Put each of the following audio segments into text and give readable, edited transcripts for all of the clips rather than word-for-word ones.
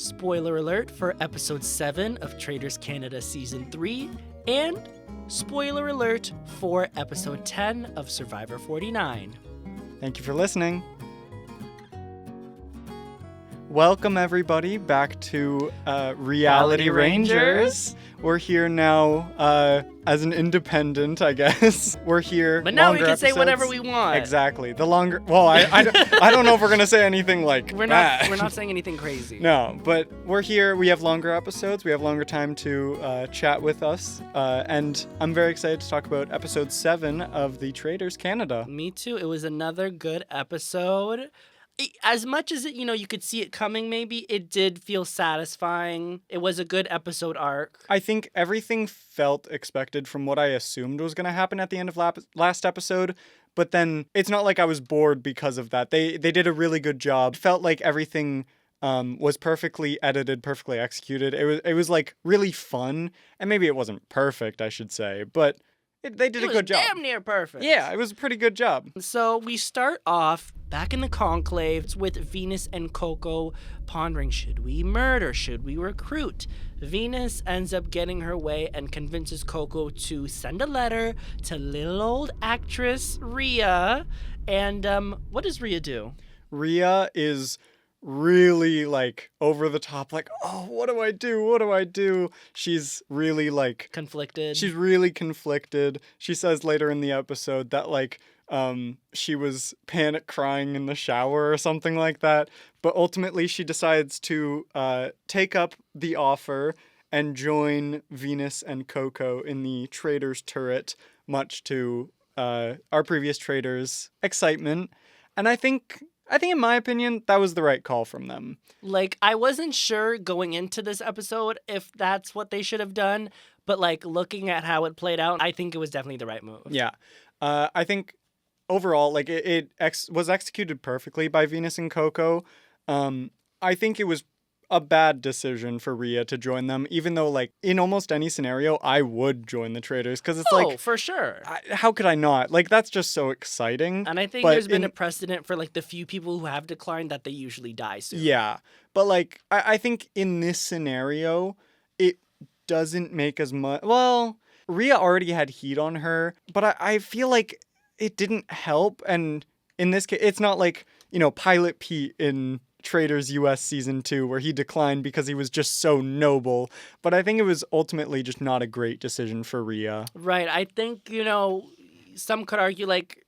spoiler alert for episode 7 of Traitors Canada Season 3, and spoiler alert for episode 10 of Survivor 49. Thank you for listening. Welcome, everybody, back to Reality Rangers. We're here now as an independent, I guess. We're here. But now we can episodes. say whatever we want. Exactly. The longer. Well, I don't know if we're gonna say anything like We're that. not saying anything crazy. No, but we're here. We have longer episodes. We have longer time to chat with us, and I'm very excited to talk about episode 7 of the Traitors Canada. Me too. It was another good episode. As much as you could see it coming, maybe it did feel satisfying. It was a good episode arc. I think everything felt expected from what I assumed was going to happen at the end of last episode, but then it's not like I was bored because of that. They did a really good job. It felt like everything was perfectly edited, perfectly executed. It was like really fun, and maybe it wasn't perfect, I should say, but they did a good job. Damn near perfect. Yeah, it was a pretty good job. So we start off back in the conclave with Venus and Coco pondering, should we murder? Should we recruit? Venus ends up getting her way and convinces Coco to send a letter to little old actress Rhea. And what does Rhea do? Rhea is really like over the top, like, oh, what do I do? She's really like conflicted. She's really conflicted. She says later in the episode that like she was panic crying in the shower or something like that, but ultimately she decides to take up the offer and join Venus and Coco in the Traitors turret, much to our previous Traitors' excitement. And I think in my opinion, that was the right call from them. Like, I wasn't sure going into this episode if that's what they should have done, but like looking at how it played out, I think it was definitely the right move. Yeah. I think overall, like it was executed perfectly by Venus and Coco. I think it was a bad decision for Rhea to join them, even though like in almost any scenario, I would join the Traitors because it's like, for sure. How could I not? Like, that's just so exciting. And I think there's been a precedent for like the few people who have declined that they usually die soon. Yeah. But like, I think in this scenario, it doesn't make as much. Well, Rhea already had heat on her, but I feel like it didn't help. And in this case, it's not like, Pilot Pete in Traitors US Season 2 where he declined because he was just so noble. But I think it was ultimately just not a great decision for Rhea. Right. I think, some could argue like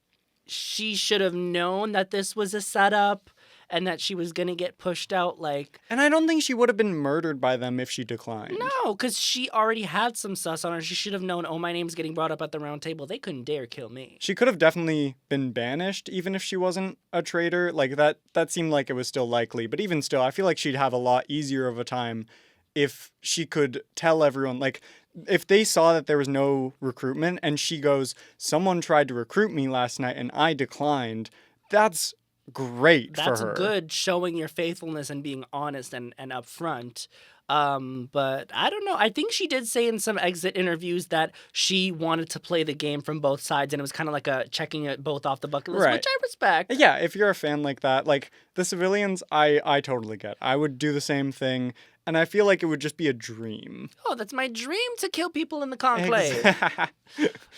she should have known that this was a setup and that she was going to get pushed out like... And I don't think she would have been murdered by them if she declined. No, because she already had some sus on her. She should have known, oh, my name's getting brought up at the round table. They couldn't dare kill me. She could have definitely been banished, even if she wasn't a traitor. Like, that seemed like it was still likely. But even still, I feel like she'd have a lot easier of a time if she could tell everyone, like... If they saw that there was no recruitment and she goes, someone tried to recruit me last night and I declined, that's great for her. That's good, showing your faithfulness and being honest and upfront. But I don't know. I think she did say in some exit interviews that she wanted to play the game from both sides, and it was kind of like a checking it both off the bucket list, right. Which I respect. Yeah, if you're a fan like that, like the civilians, I totally get. I would do the same thing. And I feel like it would just be a dream. Oh, that's my dream, to kill people in the conclave.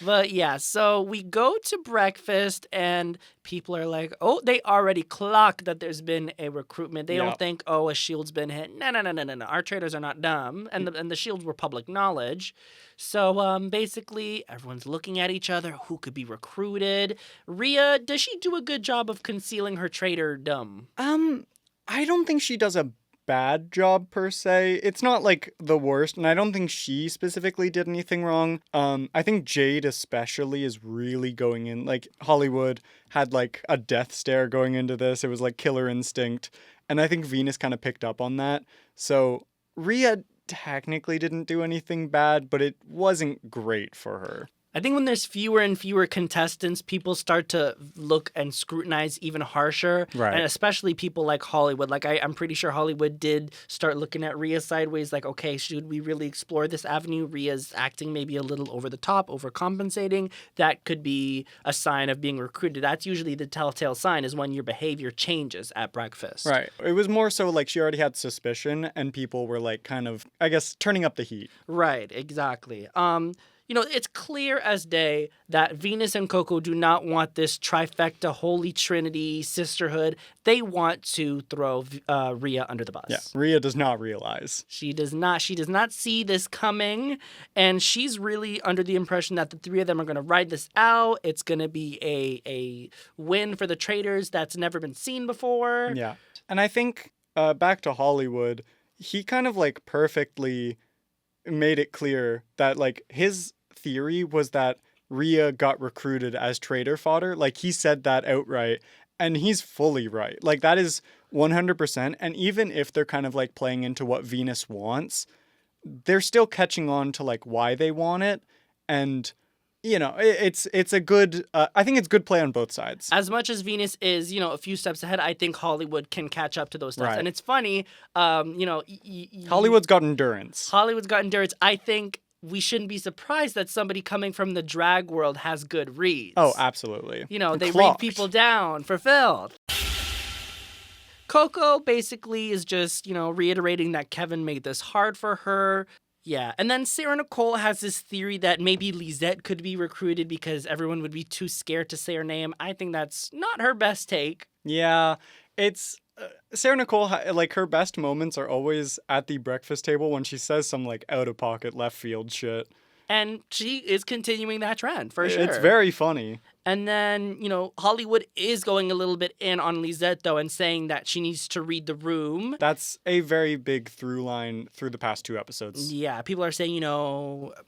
But yeah, so we go to breakfast and people are like, oh, they already clock that there's been a recruitment. They don't think, oh, a shield's been hit. No. Our Traitors are not dumb. And the shields were public knowledge. So basically, everyone's looking at each other. Who could be recruited? Rhea, does she do a good job of concealing her traitordom? I don't think she does a bad job per se. It's not like the worst, and I don't think she specifically did anything wrong. I think Jade especially is really going in, like Hollywood had like a death stare going into this. It was like killer instinct, and I think Venus kind of picked up on that. So Rhea technically didn't do anything bad, but it wasn't great for her. I think when there's fewer and fewer contestants, people start to look and scrutinize even harsher. Right. And especially people like Hollywood. Like, I'm pretty sure Hollywood did start looking at Rhea sideways. Like, okay, should we really explore this avenue? Rhea's acting maybe a little over the top, overcompensating. That could be a sign of being recruited. That's usually the telltale sign, is when your behavior changes at breakfast. Right. It was more so like she already had suspicion and people were like kind of, I guess, turning up the heat. Right, exactly. It's clear as day that Venus and Coco do not want this trifecta, holy trinity, sisterhood. They want to throw Rhea under the bus. Yeah, Rhea does not realize. She does not see this coming, and she's really under the impression that the three of them are going to ride this out. It's going to be a win for the Traitors that's never been seen before. Yeah. And I think, back to Hollywood, he kind of like perfectly made it clear that like his theory was that Rhea got recruited as traitor fodder. Like, he said that outright, and he's fully right. Like, that is 100%. And even if they're kind of like playing into what Venus wants, they're still catching on to like why they want it. And it's a good, I think it's good play on both sides. As much as Venus is, a few steps ahead, I think Hollywood can catch up to those steps. Right. And it's funny, Hollywood's got endurance. I think we shouldn't be surprised that somebody coming from the drag world has good reads. Oh, absolutely. They read people down for filth. Coco basically is just, reiterating that Kevin made this hard for her. Yeah, and then Sarah Nicole has this theory that maybe Lisette could be recruited because everyone would be too scared to say her name. I think that's not her best take. Yeah, it's... Sarah Nicole, like, her best moments are always at the breakfast table when she says some, like, out-of-pocket, left-field shit. And she is continuing that trend, for sure. It's very funny. And then, Hollywood is going a little bit in on Lisette, though, and saying that she needs to read the room. That's a very big through line through the past 2 episodes. Yeah, people are saying,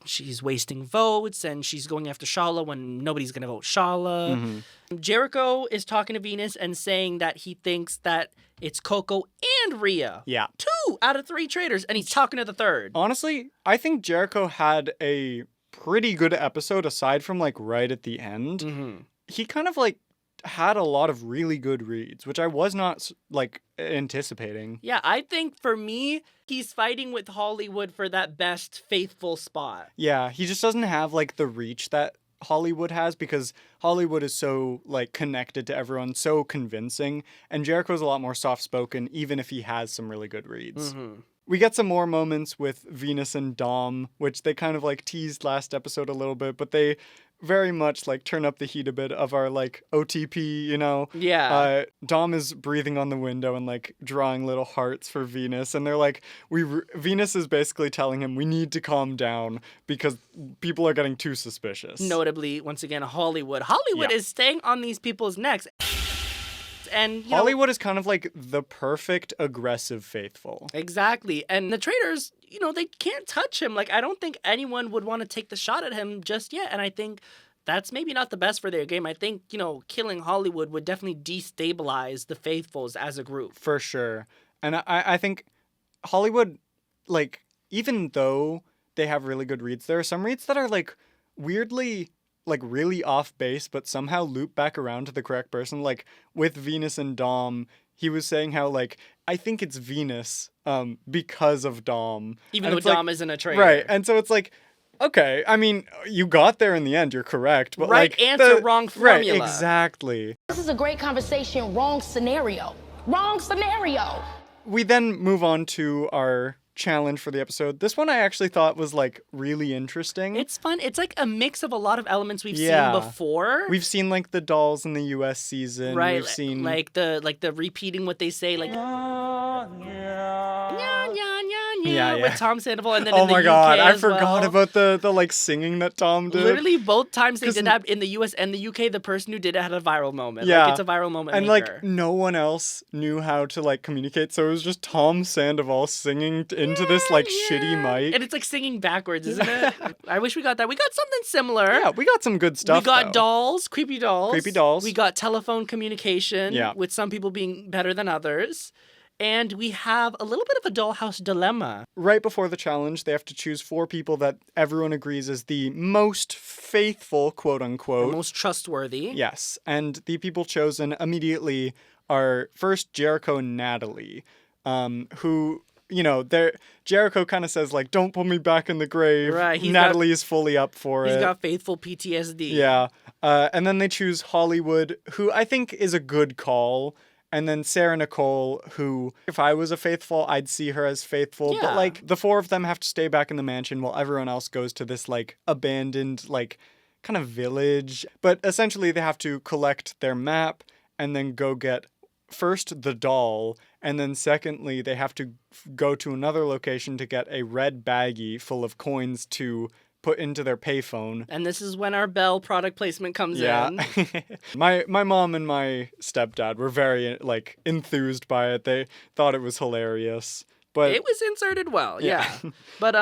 she's wasting votes and she's going after Shala when nobody's going to vote Shala. Mm-hmm. Jericho is talking to Venus and saying that he thinks that it's Coco and Rhea. Yeah. 2 out of 3 traitors, and he's talking to the third. Honestly, I think Jericho had a pretty good episode aside from like right at the end. Mm-hmm. He kind of like had a lot of really good reads, which I was not like anticipating. Yeah, I think for me, he's fighting with Hollywood for that best faithful spot. Yeah, he just doesn't have like the reach that Hollywood has because Hollywood is so like connected to everyone, so convincing, and Jericho's a lot more soft-spoken even if he has some really good reads. Mm-hmm. We get some more moments with Venus and Dom, which they kind of like teased last episode a little bit, but they very much like turn up the heat a bit of our like OTP, Yeah. Dom is breathing on the window and like drawing little hearts for Venus, and they're like, Venus is basically telling him we need to calm down because people are getting too suspicious. Notably, once again, Hollywood. Hollywood is staying on these people's necks. And Hollywood is kind of like the perfect aggressive faithful. Exactly. And the Traitors, they can't touch him. Like, I don't think anyone would want to take the shot at him just yet. And I think that's maybe not the best for their game. I think, killing Hollywood would definitely destabilize the faithfuls as a group. For sure. And I think Hollywood, like, even though they have really good reads, there are some reads that are like weirdly like really off base, but somehow loop back around to the correct person. Like with Venus and Dom, he was saying how like, I think it's Venus because of Dom. Even though Dom isn't a traitor. Right. And so it's like, okay, I mean, you got there in the end, you're correct. But right like, answer, wrong formula. Right, exactly. This is a great conversation, wrong scenario. Wrong scenario. We then move on to our challenge for the episode. This one I actually thought was like really interesting. It's fun. It's like a mix of a lot of elements we've seen before. We've seen like the dolls in the US season. Right. We've seen like the repeating what they say, like with Tom Sandoval, and then in the UK I as forgot well. about the like singing that Tom did. Literally both times they did that in the US and the UK, the person who did it had a viral moment. Yeah. Like, it's a viral moment and maker. like no one else knew how to like communicate, so it was just Tom Sandoval singing into this like shitty mic. And it's like singing backwards, isn't it? I wish we got that. We got something similar. Yeah, we got some good stuff. We got though. dolls, creepy dolls. Creepy dolls. We got telephone communication, Yeah. with some people being better than others. And we have a little bit of a dollhouse dilemma. Right before the challenge, they have to choose 4 people that everyone agrees is the most faithful, quote unquote. Most trustworthy. Yes. And the people chosen immediately are first Jericho and Natalie, who, you know, Jericho kind of says, like, don't put me back in the grave. Right. Natalie is fully up for it. He's got faithful PTSD. Yeah. And then they choose Hollywood, who I think is a good call. And then Sarah Nicole, who, if I was a faithful, I'd see her as faithful. Yeah. But, like, the 4 of them have to stay back in the mansion while everyone else goes to this, like, abandoned, like, kind of village. But essentially, they have to collect their map and then go get, first, the doll. And then secondly, they have to go to another location to get a red baggie full of coins to put into their payphone. And this is when our Bell product placement comes in. my mom and my stepdad were very, like, enthused by it. They thought it was hilarious. But it was inserted well, yeah. But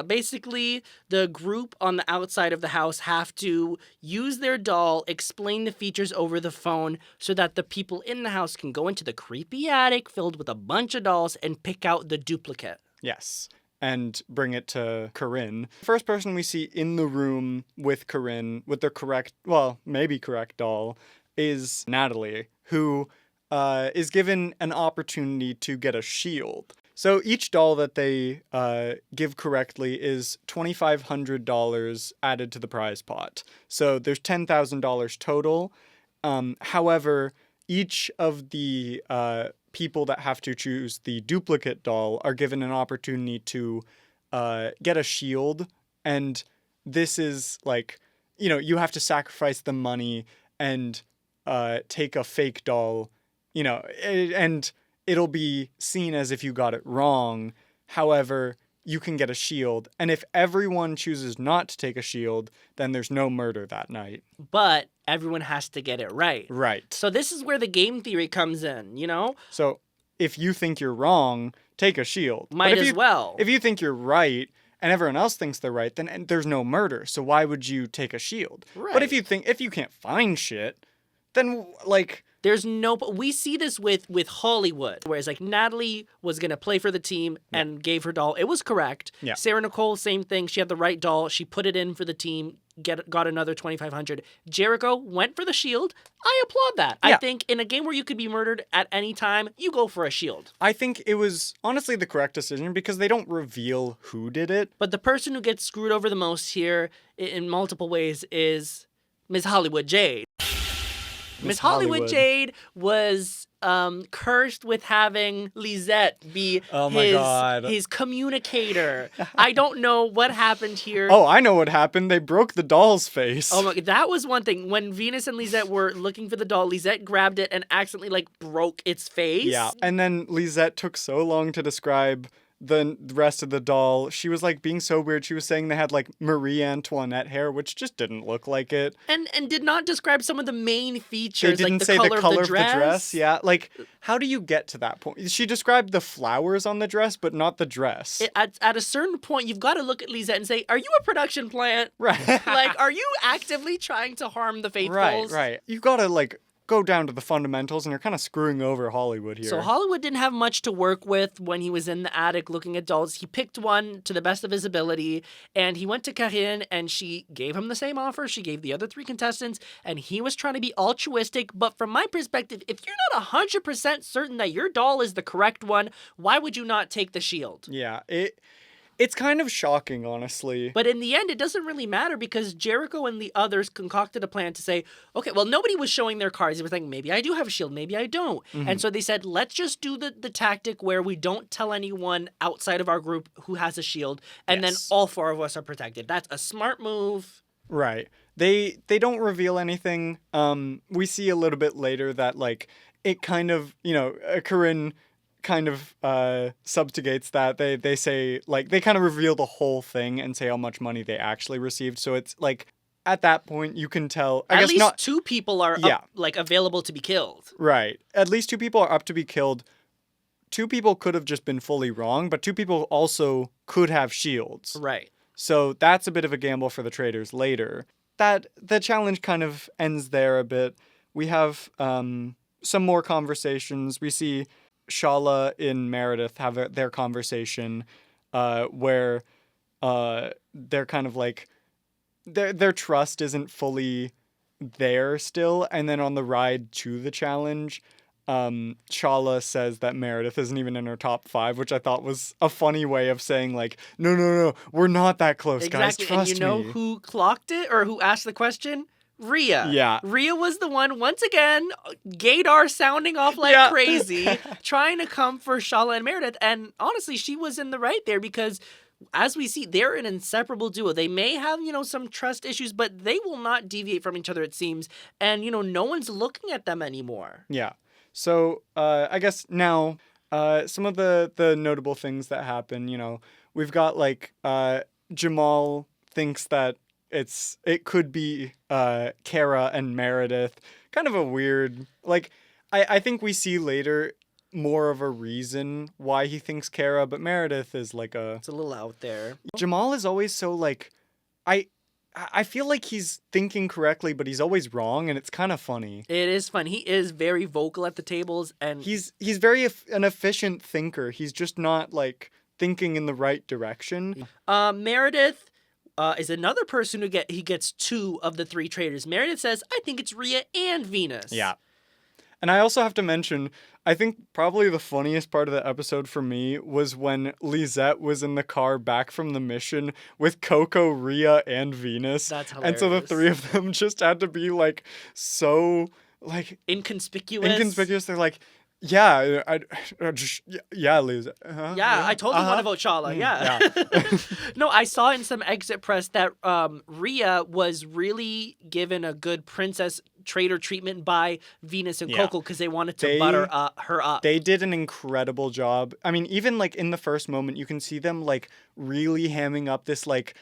basically the group on the outside of the house have to use their doll, explain the features over the phone so that the people in the house can go into the creepy attic filled with a bunch of dolls and pick out the duplicate. Yes. And bring it to Corinne. First person we see in the room with Corinne, with their correct, well, maybe correct doll, is Natalie, who is given an opportunity to get a shield. So each doll that they give correctly is $2,500 added to the prize pot. So there's $10,000 total. However, each of the people that have to choose the duplicate doll are given an opportunity to get a shield. And this is like, you know, you have to sacrifice the money and take a fake doll, you know, and it'll be seen as if you got it wrong. However, you can get a shield. And if everyone chooses not to take a shield, then there's no murder that night. But everyone has to get it right. Right. So this is where the game theory comes in, you know? So if you think you're wrong, take a shield. Might as well. If you think you're right and everyone else thinks they're right, then there's no murder. So why would you take a shield? Right. But if you can't find shit, then, like, there's no... We see this with Hollywood, whereas, like, Natalie was going to play for the team and gave her doll. It was correct. Yeah. Sarah Nicole, same thing. She had the right doll. She put it in for the team, got another $2,500. Jericho went for the shield. I applaud that. Yeah. I think in a game where you could be murdered at any time, you go for a shield. I think it was honestly the correct decision because they don't reveal who did it. But the person who gets screwed over the most here in multiple ways is Miss Hollywood Jade. Miss Hollywood Jade was cursed with having Lisette be his communicator. I don't know what happened here. Oh, I know what happened. They broke the doll's face. Oh my God, that was one thing. When Venus and Lisette were looking for the doll, Lisette grabbed it and accidentally, like, broke its face. Yeah, and then Lisette took so long to describe the rest of the doll. She was, like, being so weird. She was saying they had, like, Marie Antoinette hair, which just didn't look like it. And did not describe some of the main features, they didn't like the say color the color of the dress. Yeah, like, how do you get to that point? She described the flowers on the dress, but not the dress. At a certain point, you've got to look at Lisette and say, are you a production plant? Right. Like, are you actively trying to harm the faithfuls? Right. You gotta, like, go down to the fundamentals, and you're kind of screwing over Hollywood here. So Hollywood didn't have much to work with when he was in the attic looking at dolls. He picked one to the best of his ability, and he went to Corinne, and she gave him the same offer she gave the other 3 contestants, and he was trying to be altruistic. But from my perspective, if you're not 100% certain that your doll is the correct one, why would you not take the shield? Yeah, it's kind of shocking, honestly. But in the end, it doesn't really matter because Jericho and the others concocted a plan to say, okay, well, nobody was showing their cards. They were thinking, maybe I do have a shield, maybe I don't. Mm-hmm. And so they said, let's just do the tactic where we don't tell anyone outside of our group who has a shield, and then all 4 of us are protected. That's a smart move. Right. They don't reveal anything. We see a little bit later that, like, it kind of, you know, Corinne kind of subjugates that. They say, like, they kind of reveal the whole thing and say how much money they actually received. So it's like, at that point you can tell, at least 2 people are up, like, available to be killed. Right. At least 2 people are up to be killed. 2 people could have just been fully wrong, but 2 people also could have shields. Right. So that's a bit of a gamble for the Traitors later. That the challenge kind of ends there a bit. We have some more conversations. We see Shala and Meredith have their conversation where they're kind of like their trust isn't fully there still, and then on the ride to the challenge, Shala says that Meredith isn't even in her top 5, which I thought was a funny way of saying like, no, we're not that close, guys. Exactly, Trust and you know me. who clocked it or who asked the question? Rhea. Yeah. Rhea was the one, once again, gaydar sounding off like crazy, trying to come for Shala and Meredith. And honestly, she was in the right there because, as we see, they're an inseparable duo. They may have, some trust issues, but they will not deviate from each other, it seems. And, no one's looking at them anymore. Yeah. So I guess now some of the notable things that happen, we've got like Jamal thinks that it could be Kara and Meredith. Kind of a weird, like, I think we see later more of a reason why he thinks Kara, but Meredith is like it's a little out there. Jamal is always so like, I feel like he's thinking correctly, but he's always wrong, and it's kind of funny. It is fun. He is very vocal at the tables, and he's very an efficient thinker. He's just not like thinking in the right direction. Meredith is another person who gets 2 of the 3 traitors. Meredith says, I think it's Rhea and Venus. Yeah. And I also have to mention, I think probably the funniest part of the episode for me was when Lisette was in the car back from the mission with Coco, Rhea, and Venus. That's hilarious. And so the 3 of them just had to be like so like inconspicuous. They're like, yeah, yeah, Liz. Yeah, I told you want to vote Shala. Yeah. No, I saw in some exit press that Rhea was really given a good princess traitor treatment by Venus and Coco because they wanted to butter her up. They did an incredible job. I mean, even like in the first moment, you can see them like really hamming up this like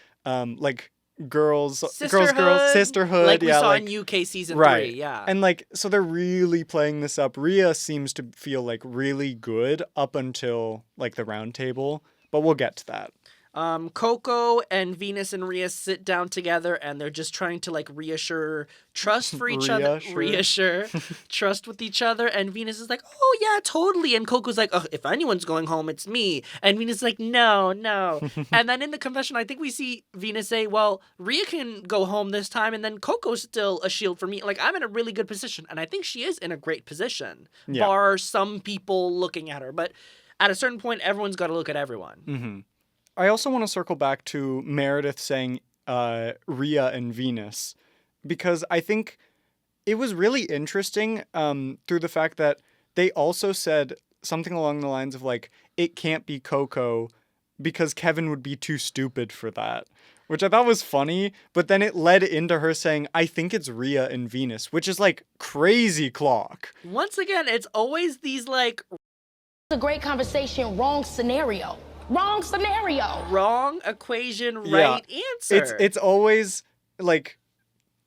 sisterhood like we saw in UK season 3. Yeah, and like so they're really playing this up. Rhea seems to feel like really good up until like the round table, but we'll get to that. Coco and Venus and Rhea sit down together and they're just trying to like reassure trust for each other. Reassure trust with each other. And Venus is like, oh yeah, totally. And Coco's like, oh, if anyone's going home, it's me. And Venus is like, no. And then in the confession, I think we see Venus say, well, Rhea can go home this time. And then Coco's still a shield for me. Like, I'm in a really good position. And I think she is in a great position, bar some people looking at her. But at a certain point, everyone's got to look at everyone. Mm-hmm. I also want to circle back to Meredith saying Rhea and Venus, because I think it was really interesting through the fact that they also said something along the lines of like, it can't be Coco because Kevin would be too stupid for that, which I thought was funny. But then it led into her saying, I think it's Rhea and Venus, which is like crazy clock. Once again, it's always these like... It's a great conversation, wrong scenario. Wrong scenario. Wrong equation, right answer. It's always like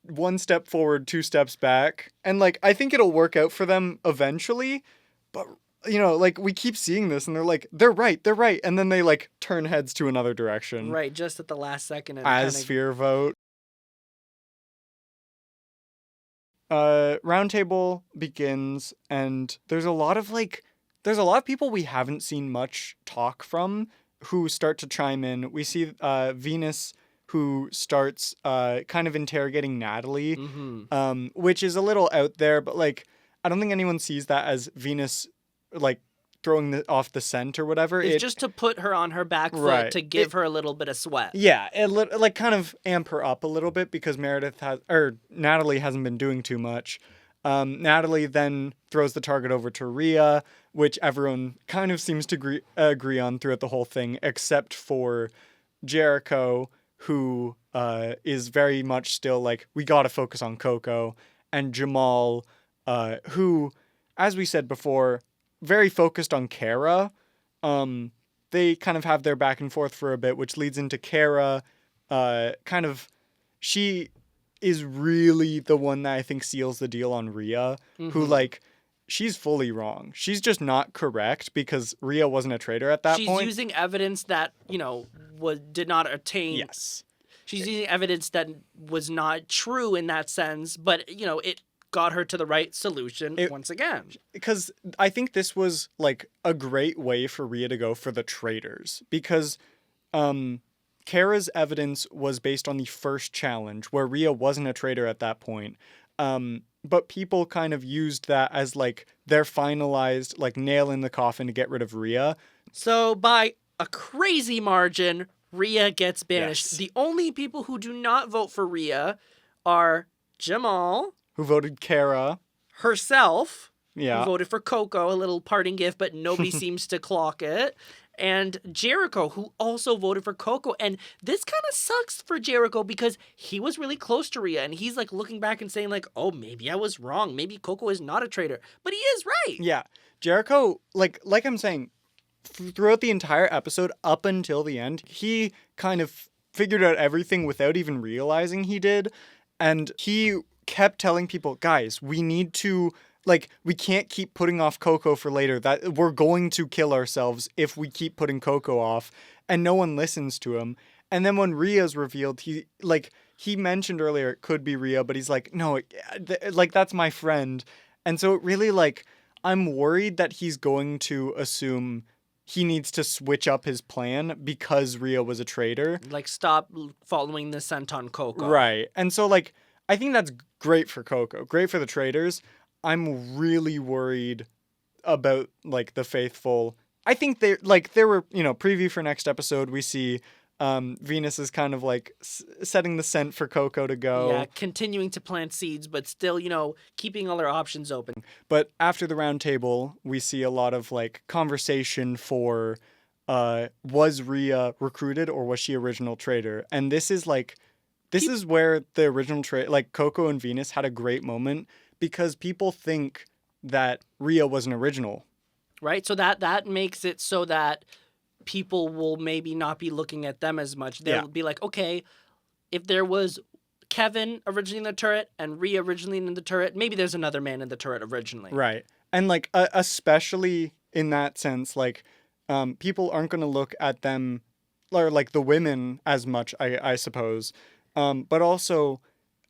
1 step forward, 2 steps back. And like I think it'll work out for them eventually, but like we keep seeing this and they're like, they're right. And then they like turn heads to another direction. Right, just at the last second. And Sphere vote. Roundtable begins and there's a lot of people we haven't seen much talk from who start to chime in. We see Venus who starts kind of interrogating Natalie, which is a little out there, but like I don't think anyone sees that as Venus like throwing off the scent or whatever. It's just to put her on her back foot to give her a little bit of sweat. Yeah, like kind of amp her up a little bit because Natalie hasn't been doing too much. Natalie then throws the target over to Rhea, which everyone kind of seems to agree on throughout the whole thing, except for Jericho, who is very much still like, we gotta focus on Coco, and Jamal, who, as we said before, very focused on Kara. They kind of have their back and forth for a bit, which leads into Kara, she is really the one that I think seals the deal on Rhea, who like, she's fully wrong. She's just not correct because Rhea wasn't a traitor at that point. She's using evidence that, did not attain. Yes. She's using evidence that was not true in that sense, but, it got her to the right solution once again. Because I think this was like a great way for Rhea to go for the traitors, because Kara's evidence was based on the first challenge where Rhea wasn't a traitor at that point. But people kind of used that as like their finalized like nail in the coffin to get rid of Rhea. So by a crazy margin, Rhea gets banished. Yes. The only people who do not vote for Rhea are Jamal, Who voted Kara. herself, Yeah. who voted for Coco, a little parting gift, but nobody seems to clock it, and Jericho, who also voted for Coco. And this kind of sucks for Jericho because he was really close to Rhea, and he's like looking back and saying like, oh, maybe I was wrong. Maybe Coco is not a traitor. But he is right. Yeah. Jericho, like I'm saying, throughout the entire episode up until the end, he kind of figured out everything without even realizing he did. And he kept telling people, guys, we need to, like, we can't keep putting off Coco for later. That we're going to kill ourselves if we keep putting Coco off. And no one listens to him. And then when Rhea's revealed, he mentioned earlier it could be Rhea, but he's like, no, like, that's my friend. And so it really, like, I'm worried that he's going to assume he needs to switch up his plan because Rhea was a traitor. Like, stop following the scent on Coco. Right. And so, like, I think that's great for Coco, great for the traitors. I'm really worried about, like, the faithful. I think there were, preview for next episode, we see Venus is kind of like setting the scent for Coco to go. Yeah, continuing to plant seeds, but still, keeping all our options open. But after the round table, we see a lot of like conversation for was Rhea recruited or was she original traitor? And this is where the original like Coco and Venus had a great moment because people think that Rhea was an original. Right? So that makes it so that people will maybe not be looking at them as much. They'll be like, okay, if there was Kevin originally in the turret and Rhea originally in the turret, maybe there's another man in the turret originally. Right. And like, especially in that sense, like, people aren't going to look at them or like the women as much, I suppose. But also,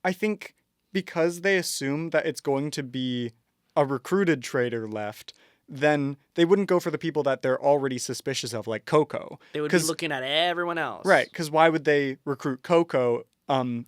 I think because they assume that it's going to be a recruited traitor left, then they wouldn't go for the people that they're already suspicious of, like Coco. They would be looking at everyone else. Right, because why would they recruit Coco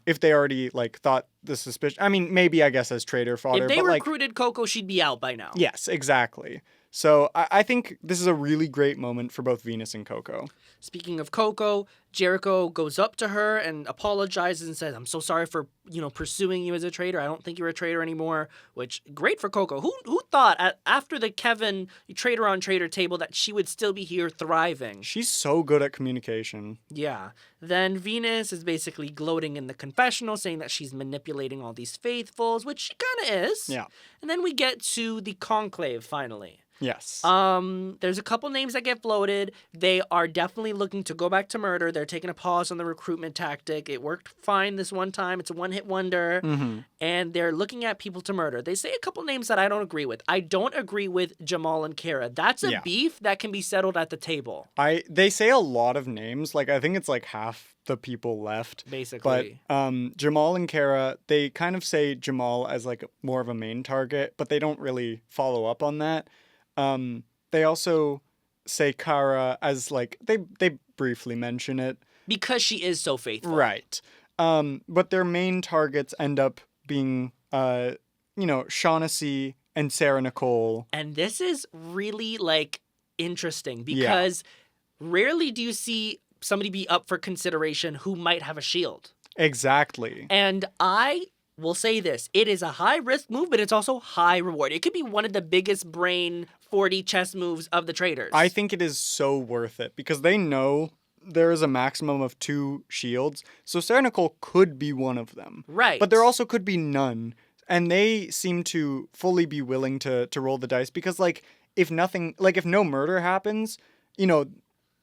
if they already, like, thought the suspicion... I mean, maybe, I guess, as traitor fodder, if they but, recruited Coco, she'd be out by now. Yes, exactly. So I think this is a really great moment for both Venus and Coco. Speaking of Coco, Jericho goes up to her and apologizes and says, I'm so sorry for, pursuing you as a traitor. I don't think you're a traitor anymore, which, great for Coco. Who thought after the Kevin traitor on traitor table that she would still be here thriving? She's so good at communication. Yeah. Then Venus is basically gloating in the confessional, saying that she's manipulating all these faithfuls, which she kind of is. Yeah. And then we get to the conclave, finally. Yes. There's a couple names that get floated. They are definitely looking to go back to murder. They're taking a pause on the recruitment tactic. It worked fine this one time. It's a one-hit wonder. Mm-hmm. And they're looking at people to murder. They say a couple names that I don't agree with. I don't agree with Jamal and Kara. That's a beef that can be settled at the table. They say a lot of names. Like, I think it's like half the people left. Basically. But Jamal and Kara, they kind of say Jamal as like more of a main target, but they don't really follow up on that. They also say Kara as like, they briefly mention it. Because she is so faithful. Right. But their main targets end up being, Shaughnessy and Sarah Nicole. And this is really like interesting because rarely do you see somebody be up for consideration who might have a shield. Exactly. And I will say this, it is a high risk move, but it's also high reward. It could be one of the biggest brain 40 chess moves of the traitors. I think it is so worth it because they know there is a maximum of 2 shields. So Sarah Nicole could be one of them. Right. But there also could be none. And they seem to fully be willing to roll the dice because, like, if no murder happens,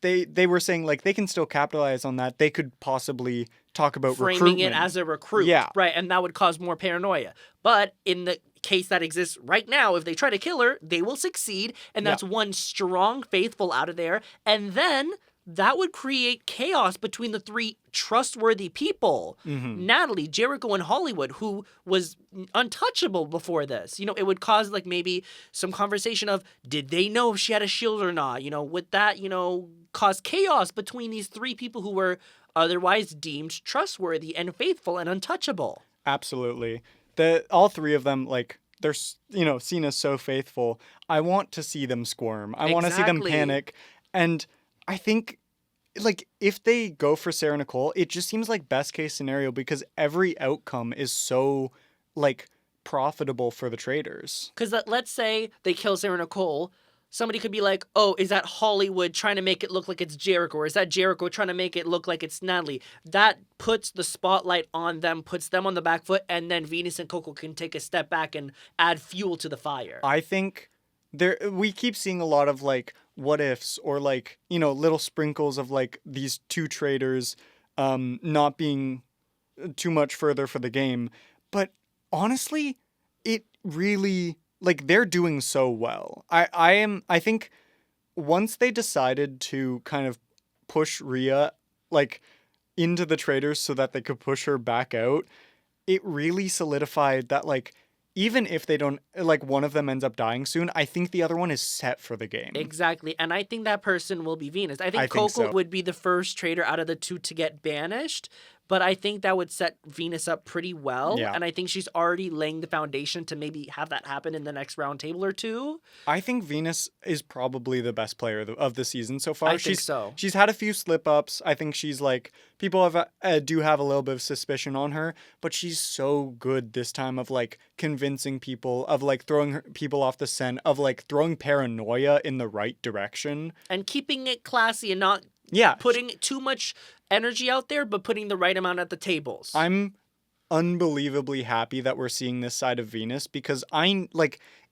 they were saying, like, they can still capitalize on that. They could possibly talk about framing recruitment. it as a recruit. Yeah. Right, and that would cause more paranoia. But in the case that exists right now, if they try to kill her, they will succeed, and that's one strong faithful out of there. And then that would create chaos between the three trustworthy people. Natalie, Jericho, and Hollywood, who was untouchable before this. It would cause like maybe some conversation of, did they know if she had a shield or not? Would that, cause chaos between these three people who were otherwise deemed trustworthy and faithful and untouchable? Absolutely. All three of them, like, they're, seen as so faithful. I want to see them squirm. I want to see them panic. And I think, like, if they go for Sarah Nicole, it just seems like best case scenario because every outcome is so, like, profitable for the Traitors. Because let's say they kill Sarah Nicole. Somebody could be like, oh, is that Hollywood trying to make it look like it's Jericho? Or is that Jericho trying to make it look like it's Natalie? That puts the spotlight on them, puts them on the back foot, and then Venus and Coco can take a step back and add fuel to the fire. I think we keep seeing a lot of, like, what ifs or, like, little sprinkles of, like, these two Traitors not being too much further for the game. But honestly, it really, like, they're doing so well. I think once they decided to kind of push Rhea, like, into the Traitors so that they could push her back out, it really solidified that, like, even if they don't, like, one of them ends up dying soon, I think the other one is set for the game. Exactly. And I think that person will be Venus. I think Coco would be the first traitor out of the two to get banished. But I think that would set Venus up pretty well. Yeah. And I think she's already laying the foundation to maybe have that happen in the next round table or two. I think Venus is probably the best player of the season so far. I think so. She's had a few slip-ups. I think she's, like, people do have a little bit of suspicion on her, but she's so good this time of, like, convincing people, of, like, throwing people off the scent, of, like, throwing paranoia in the right direction. And keeping it classy and not putting too much energy out there, but putting the right amount at the tables. I'm unbelievably happy that we're seeing this side of Venus because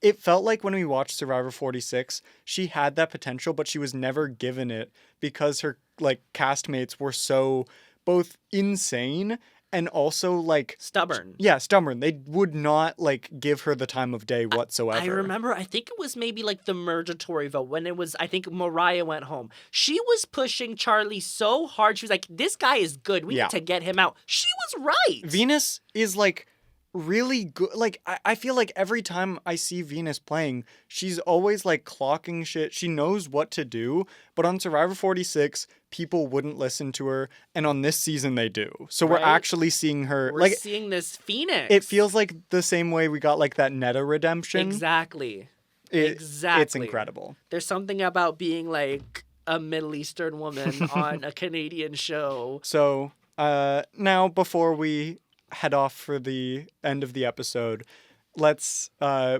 it felt like when we watched Survivor 46, she had that potential, but she was never given it because her, like, castmates were so both insane and also, like, stubborn. Yeah, stubborn. They would not, like, give her the time of day whatsoever. I remember, I think it was maybe like the Murgatory vote when it was, I think Mariah went home. She was pushing Charlie so hard. She was like, this guy is good. We need to get him out. She was right. Venus is, like, really good. Like, I feel like every time I see Venus playing, she's always, like, clocking shit. She knows what to do. But on Survivor 46, people wouldn't listen to her. And on this season, they do. So we're actually seeing her. We're seeing this Phoenix. It feels like the same way we got, like, that Netta redemption. Exactly. It's incredible. There's something about being, like, a Middle Eastern woman on a Canadian show. So now, before we head off for the end of the episode, let's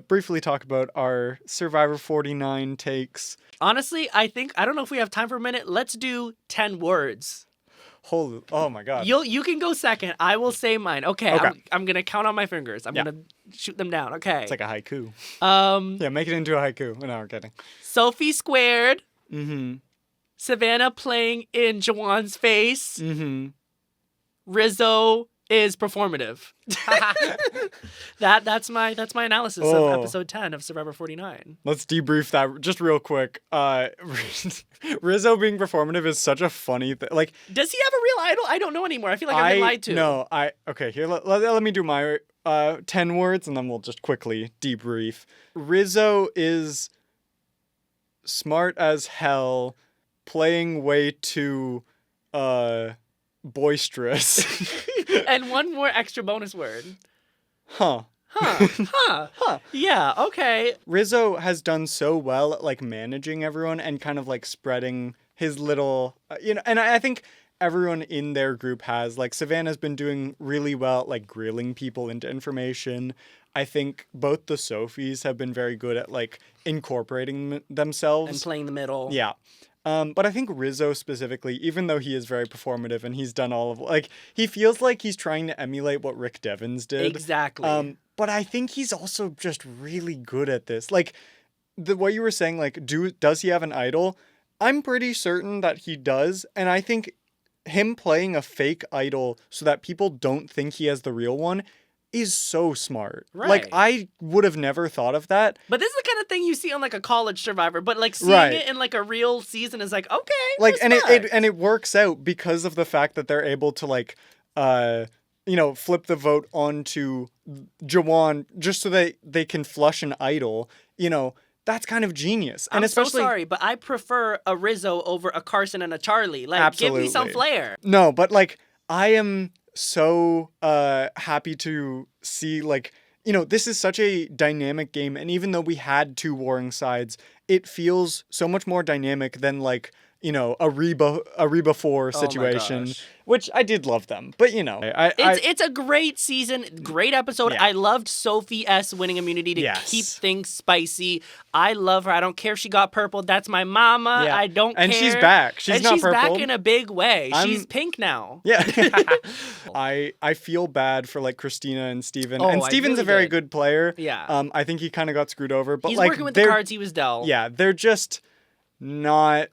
briefly talk about our Survivor 49 takes. Honestly, I don't know if we have time for a minute. Let's do 10 words. Oh my god. You can go second. I will say mine. Okay. I'm going to count on my fingers. I'm going to shoot them down. Okay. It's like a haiku. Yeah, make it into a haiku. No, I'm kidding. Sophie squared. Mm-hmm. Savannah playing in Jawan's face. Mm-hmm. Rizzo is performative. That's my analysis of episode 10 of Survivor 49. Let's debrief that just real quick. Rizzo being performative is such a funny thing. Like, does he have a real idol? I don't know anymore. I feel like I've been lied to. No, okay, here, let me do my 10 words and then we'll just quickly debrief. Rizzo is smart as hell, playing way too boisterous. And one more extra bonus word. Huh. Yeah, okay. Rizzo has done so well at, like, managing everyone and kind of, like, spreading his little, and I think everyone in their group has. Like, Savannah's been doing really well at, like, grilling people into information. I think both the Sophies have been very good at, like, incorporating themselves. And playing the middle. Yeah. But I think Rizzo specifically, even though he is very performative and he's done all of, like, he feels like he's trying to emulate what Rick Devens did. Exactly. But I think he's also just really good at this. Like, what you were saying, like, does he have an idol? I'm pretty certain that he does. And I think him playing a fake idol so that people don't think he has the real one is so smart. Right. Like, I would have never thought of that. But this is the kind of thing you see on like a college Survivor, but like seeing Right. it in like a real season is like, okay, Like, and respect. it works out because of the fact that they're able to like, flip the vote onto Jawan just so they can flush an idol. That's kind of genius. And I'm especially, so sorry, but I prefer a Rizzo over a Carson and a Charlie. Like, give me some Absolutely. flair. No, but like, I am so happy to see like, this is such a dynamic game, and even though we had 2 warring sides, it feels so much more dynamic than like, a Reba 4 situation, gosh. which I did love them, but It's a great season, great episode. Yeah. I loved Sophie S winning immunity to Yes. keep things spicy. I love her. I don't care if she got purple. That's my mama. Yeah. I don't And care. she's back. She's and not she's back purple. in a big way. I'm- She's pink now. Yeah. I feel bad for like Christina and Steven. Oh, And I Steven's really a very did. good player. Yeah. I think he kind of got screwed over, but He's like working with the they're- cards he was dealt. Yeah, they're just not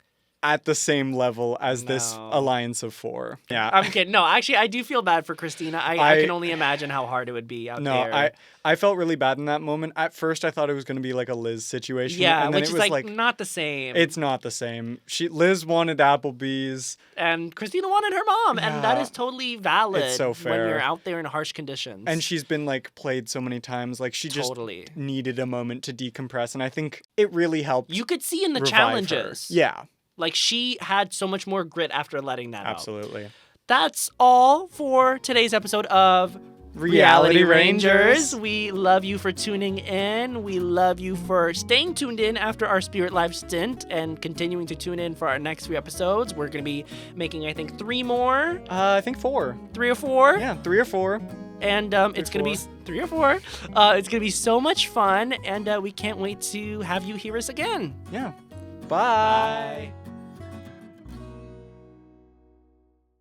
at the same level as this No. alliance of 4. Yeah. I'm kidding. No, actually, I do feel bad for Christina. I can only imagine how hard it would be out No, there. I felt really bad in that moment. At first, I thought it was going to be like a Liz situation. Yeah, and then which it is was like not the same. it's not the same. Liz wanted Applebee's. And Christina wanted her mom, and that Yeah. is totally valid It's so when fair. you're out there in harsh conditions. And she's been like played so many times. Like she just Totally. needed a moment to decompress. And I think it really helped. You could see in the revive her. challenges. Yeah, Like she had so much more grit after letting that out. absolutely. That's all for today's episode of Reality Rangers. We love you for tuning in. We love you for staying tuned in after our Spirit Live stint and continuing to tune in for our next 3 episodes. We're going to be making, I think, 3 more. I think 4. 3 or 4. Yeah, 3 or 4. And it's going to be 3 or 4. It's going to be so much fun. And we can't wait to have you hear us again. Yeah. Bye. Bye.